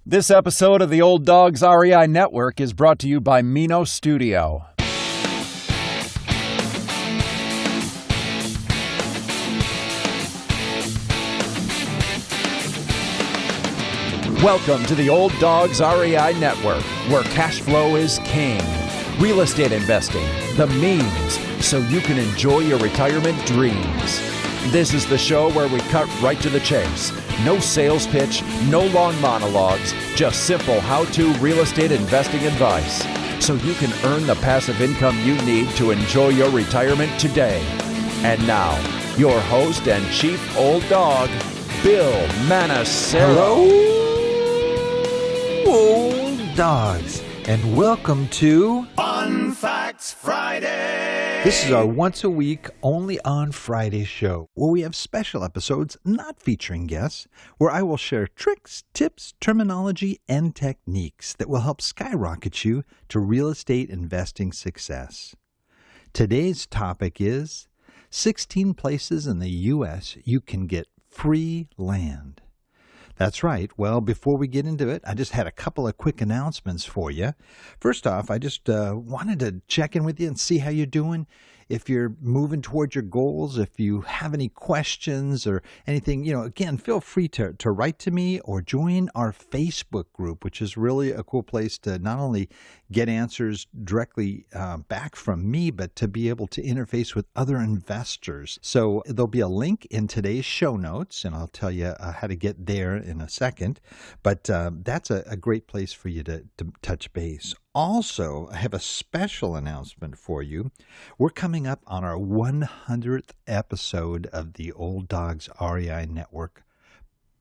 This episode of the Old Dogs REI Network is brought to you by Mino Studio. Welcome to the Old Dogs REI Network, where cash flow is king. Real estate investing, the means, so you can enjoy your retirement dreams. This is the show where we cut right to the chase. No sales pitch, no long monologues, just simple how-to real estate investing advice, so you can earn the passive income you need to enjoy your retirement today. And now, your host and chief old dog, Bill Manacero. Hello, old dogs, and welcome to Fun Facts Friday. This is our once-a-week, only on Friday show, where we have special episodes not featuring guests, where I will share tricks, tips, terminology, and techniques that will help skyrocket you to real estate investing success. Today's topic is 16 places in the U.S. you can get free land. That's right. Well, before we get into it, I just had a couple of quick announcements for you. First off, I just wanted to check in with you and see how you're doing. If you're moving towards your goals, if you have any questions or anything, again, feel free to write to me or join our Facebook group, which is really a cool place to not only get answers directly back from me, but to be able to interface with other investors. So there'll be a link in today's show notes, and I'll tell you how to get there in a second. But that's a great place for you to touch base. Also, I have a special announcement for you. We're coming up on our 100th episode of the Old Dogs REI Network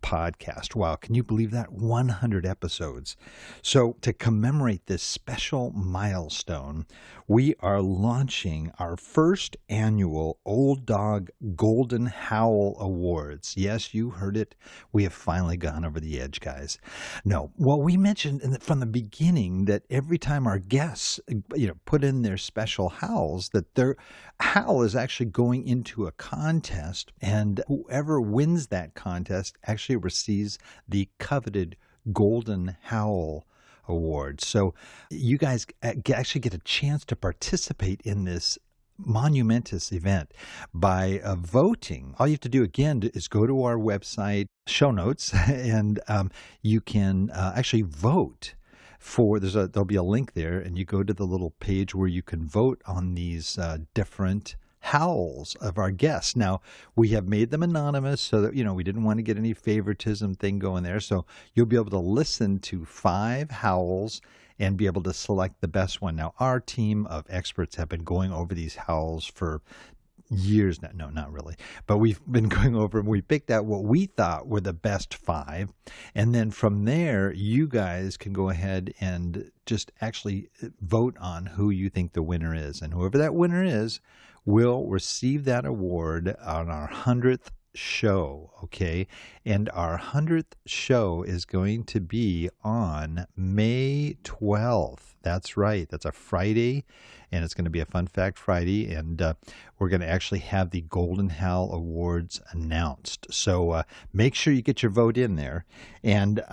podcast. Wow, can you believe that? 100 episodes. So to commemorate this special milestone, we are launching our first annual Old Dog Golden Howl Awards. Yes, you heard it. We have finally gone over the edge, guys. No, well, we mentioned from the beginning that every time our guests, put in their special howls, that their howl is actually going into a contest, and whoever wins that contest actually receives the coveted Golden Howl Award. So you guys actually get a chance to participate in this monumentous event by voting. All you have to do, again, is go to our website, show notes, and you can actually vote for, there'll be a link there, and you go to the little page where you can vote on these different howls of our guests. Now, we have made them anonymous so that, we didn't want to get any favoritism thing going there. So you'll be able to listen to 5 howls and be able to select the best one. Now, our team of experts have been going over these howls for years now. No, not really. But we've been going over and we picked out what we thought were the best 5. And then from there, you guys can go ahead and just actually vote on who you think the winner is. And whoever that winner is will receive that award on our 100th show, okay? And our 100th show is going to be on May 12th. That's right. That's a Friday, and it's going to be a Fun Fact Friday, and we're going to actually have the Golden Howl Awards announced. So make sure you get your vote in there, and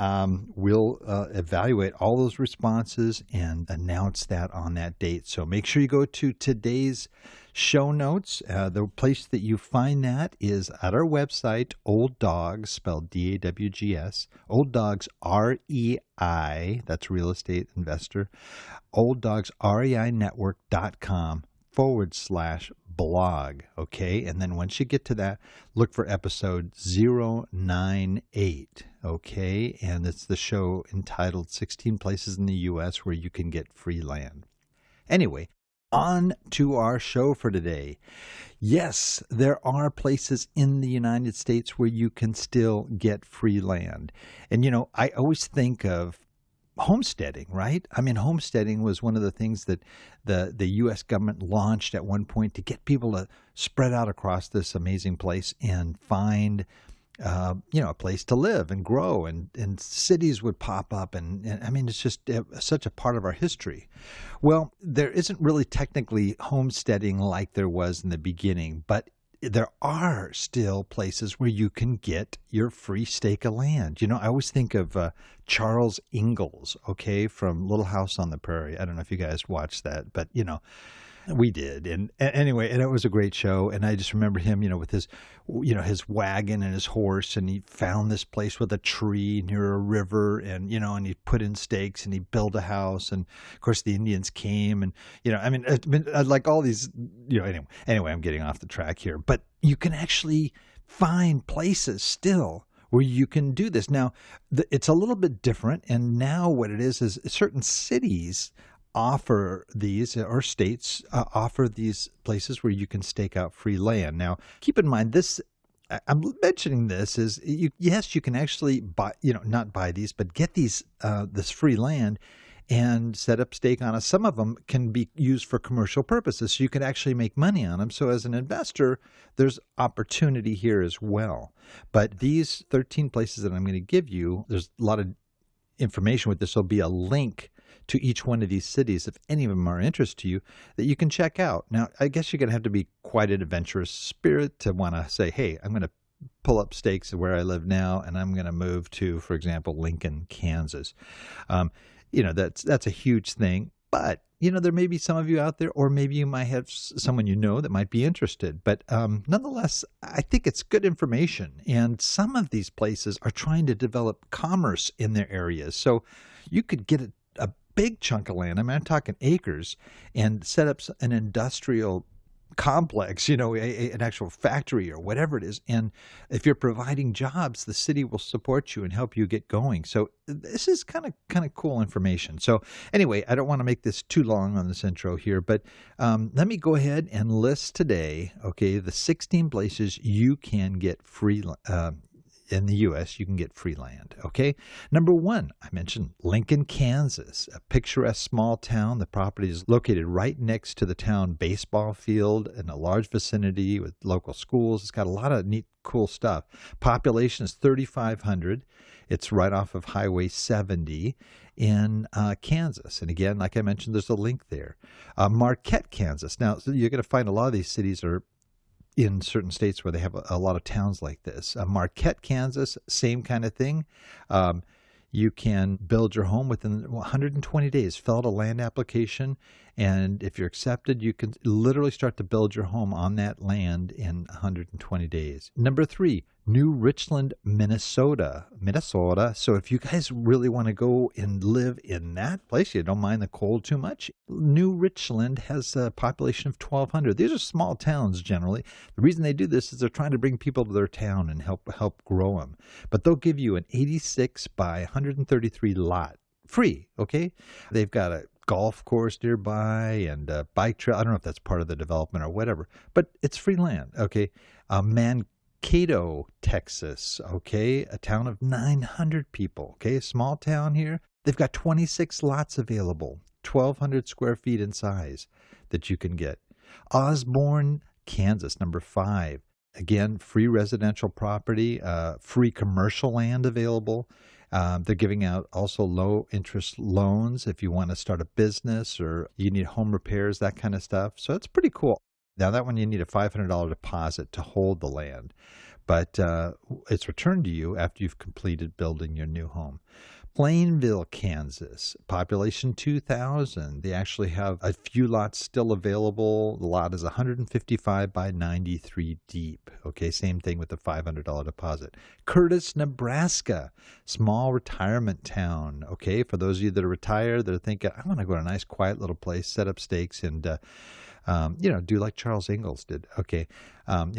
we'll evaluate all those responses and announce that on that date. So make sure you go to today's show notes. The place that you find that is at our website, Old Dogs, spelled D-A-W-G-S, Old Dogs R-E-I, that's real estate investor, olddogsreinetwork.com/blog, okay? And then once you get to that, look for episode 098, okay? And it's the show entitled 16 Places in the U.S. Where You Can Get Free Land. Anyway, on to our show for today. Yes, there are places in the United States where you can still get free land. And, I always think of homesteading, right? I mean, homesteading was one of the things that the U.S. government launched at one point to get people to spread out across this amazing place and find a place to live and grow, and cities would pop up. And I mean, it's just such a part of our history. Well, there isn't really technically homesteading like there was in the beginning, but there are still places where you can get your free stake of land. I always think of Charles Ingalls, okay, from Little House on the Prairie. I don't know if you guys watched that, but, we did. And anyway, and it was a great show. And I just remember him, with his, his wagon and his horse, and he found this place with a tree near a river, and, and he put in stakes and he built a house. And of course the Indians came, and, it's been like all these, anyway, I'm getting off the track here, but you can actually find places still where you can do this. Now, it's a little bit different. And now what it is certain cities offer these, or states offer these places where you can stake out free land. Now, keep in mind this. I'm mentioning this is yes, you can actually buy, not buy these, but get these this free land and set up stake on it. Some of them can be used for commercial purposes, so you can actually make money on them. So as an investor, there's opportunity here as well. But these 13 places that I'm going to give you, there's a lot of information with this. Will be a link to each one of these cities, if any of them are of interest to you, that you can check out. Now, I guess you're going to have to be quite an adventurous spirit to want to say, hey, I'm going to pull up stakes where I live now, and I'm going to move to, for example, Lincoln, Kansas. That's a huge thing. But, there may be some of you out there, or maybe you might have someone that might be interested. But nonetheless, I think it's good information. And some of these places are trying to develop commerce in their areas. So you could get a big chunk of land. I mean, I'm talking acres, and set up an industrial complex, an actual factory or whatever it is. And if you're providing jobs, the city will support you and help you get going. So this is kind of cool information. So anyway, I don't want to make this too long on this intro here, but let me go ahead and list today, okay, the 16 places you can get free in the U.S., you can get free land, okay? Number 1, I mentioned Lincoln, Kansas, a picturesque small town. The property is located right next to the town baseball field in a large vicinity with local schools. It's got a lot of neat, cool stuff. Population is 3,500. It's right off of Highway 70 in Kansas. And again, like I mentioned, there's a link there. Marquette, Kansas. Now, so you're going to find a lot of these cities are in certain states where they have a lot of towns like this. Marquette, Kansas, same kind of thing. You can build your home within 120 days. Fill out a land application, and if you're accepted, you can literally start to build your home on that land in 120 days. Number 3, New Richland, Minnesota. So if you guys really want to go and live in that place, you don't mind the cold too much, New Richland has a population of 1,200. These are small towns generally. The reason they do this is they're trying to bring people to their town and help grow them. But they'll give you an 86 by 133 lot free, okay? They've got a golf course nearby and a bike trail. I don't know if that's part of the development or whatever, but it's free land, okay? Mankato, Texas, okay? A town of 900 people, okay? A small town here. They've got 26 lots available, 1,200 square feet in size that you can get. Osborne, Kansas, number 5. Again, free residential property, free commercial land available. They're giving out also low interest loans if you want to start a business or you need home repairs, that kind of stuff. So it's pretty cool. Now that one you need a $500 deposit to hold the land, but it's returned to you after you've completed building your new home. Plainville, Kansas, population 2,000. They actually have a few lots still available. The lot is 155 by 93 deep. Okay, same thing with the $500 deposit. Curtis, Nebraska, small retirement town. Okay, for those of you that are retired, that are thinking, I want to go to a nice, quiet little place, set up stakes, and do like Charles Ingalls did. Okay.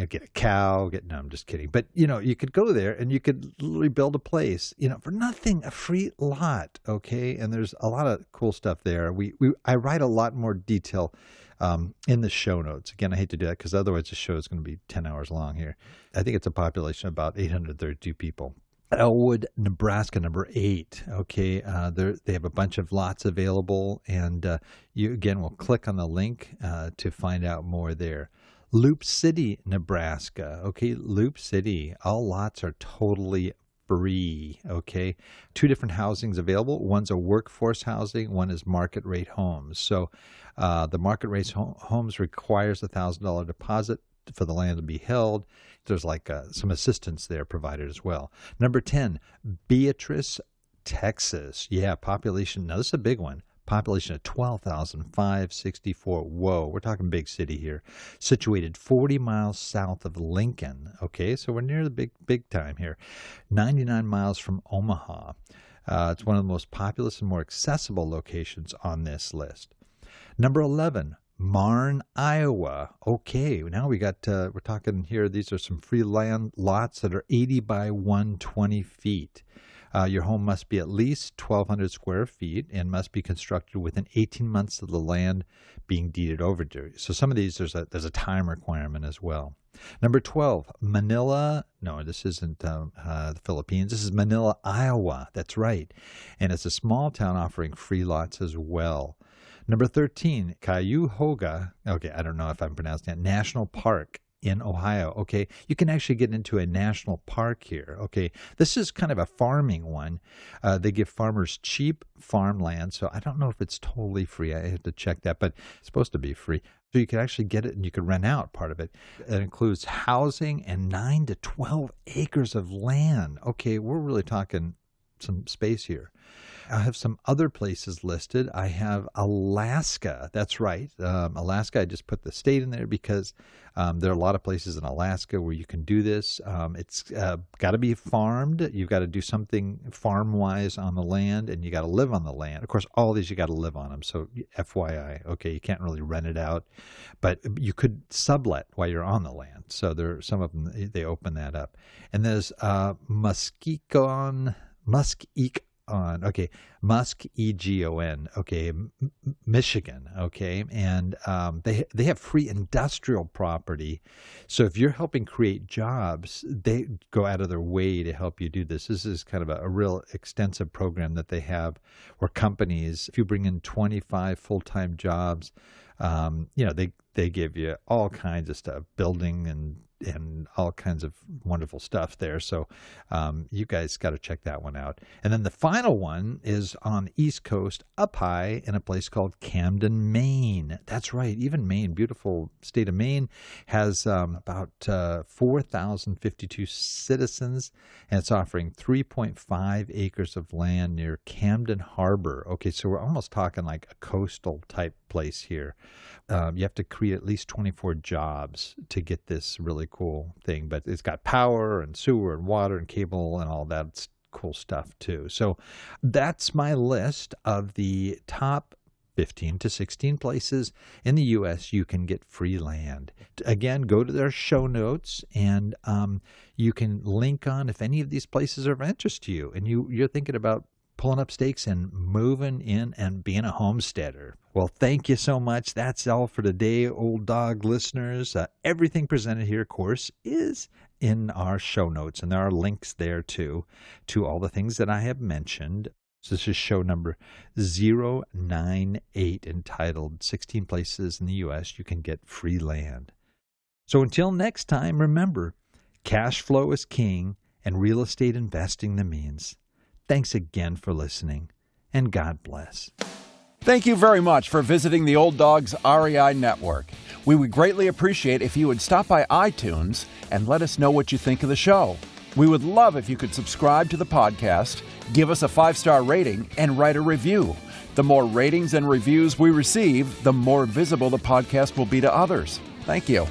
Get a cow, no, I'm just kidding. But, you could go there and you could literally build a place, for nothing, a free lot. Okay. And there's a lot of cool stuff there. I write a lot more detail in the show notes. Again, I hate to do that because otherwise the show is going to be 10 hours long here. I think it's a population of about 832 people. Elwood, Nebraska, number 8. Okay, they have a bunch of lots available, and you again will click on the link to find out more there. Loop City, Nebraska. Okay, Loop City. All lots are totally free. Okay, 2 different housings available. One's a workforce housing. One is market rate homes. So the market rate homes requires $1,000 deposit for the land to be held. There's like some assistance there provided as well. Number 10, Beatrice, Texas. Yeah, population. Now, this is a big one. Population of 12,564. Whoa, we're talking big city here. Situated 40 miles south of Lincoln. Okay, so we're near the big time here. 99 miles from Omaha. It's one of the most populous and more accessible locations on this list. Number 11, Marne, Iowa. Okay, now we're talking here, these are some free land lots that are 80 by 120 feet. Your home must be at least 1,200 square feet and must be constructed within 18 months of the land being deeded over to you. So some of these, there's a time requirement as well. Number 12, Manila. No, this isn't the Philippines. This is Manila, Iowa. That's right. And it's a small town offering free lots as well. Number 13, Cuyahoga. Okay, I don't know if I'm pronouncing that. National Park in Ohio. Okay, you can actually get into a national park here. Okay, this is kind of a farming one. They give farmers cheap farmland, so I don't know if it's totally free. I have to check that, but it's supposed to be free. So you can actually get it and you can rent out part of it. It includes housing and 9 to 12 acres of land. Okay, we're really talking some space here. I have some other places listed. I have Alaska. That's right. Alaska, I just put the state in there because there are a lot of places in Alaska where you can do this. It's got to be farmed. You've got to do something farm-wise on the land, and you got to live on the land. Of course, all these you got to live on them. So FYI, okay, you can't really rent it out, but you could sublet while you're on the land. So there are some of them, they open that up. And there's Muskegon. Okay, Musk, E-G-O-N, okay, Michigan, okay, and they have free industrial property. So if you're helping create jobs, they go out of their way to help you do this. This is kind of a real extensive program that they have where companies, if you bring in 25 full-time jobs, they give you all kinds of stuff, building and all kinds of wonderful stuff there. So you guys got to check that one out. And then the final one is on the East Coast, up high in a place called Camden, Maine. That's right. Even Maine, beautiful state of Maine, has about 4,052 citizens, and it's offering 3.5 acres of land near Camden Harbor. Okay, so we're almost talking like a coastal type place here. You have to create at least 24 jobs to get this really cool thing, but it's got power and sewer and water and cable and all that cool stuff too. So that's my list of the top 15 to 16 places in the U.S. you can get free land. Again, go to their show notes, and you can link on if any of these places are of interest to you, and you're thinking about pulling up stakes and moving in and being a homesteader. Well, thank you so much. That's all for today, Old Dog listeners. Everything presented here, of course, is in our show notes, and there are links there too to all the things that I have mentioned. So this is show number 098, entitled 16 Places in the U.S. You Can Get Free Land. So until next time, remember, cash flow is king and real estate investing the means. Thanks again for listening, and God bless. Thank you very much for visiting the Old Dogs REI Network. We would greatly appreciate if you would stop by iTunes and let us know what you think of the show. We would love if you could subscribe to the podcast, give us a 5-star rating, and write a review. The more ratings and reviews we receive, the more visible the podcast will be to others. Thank you.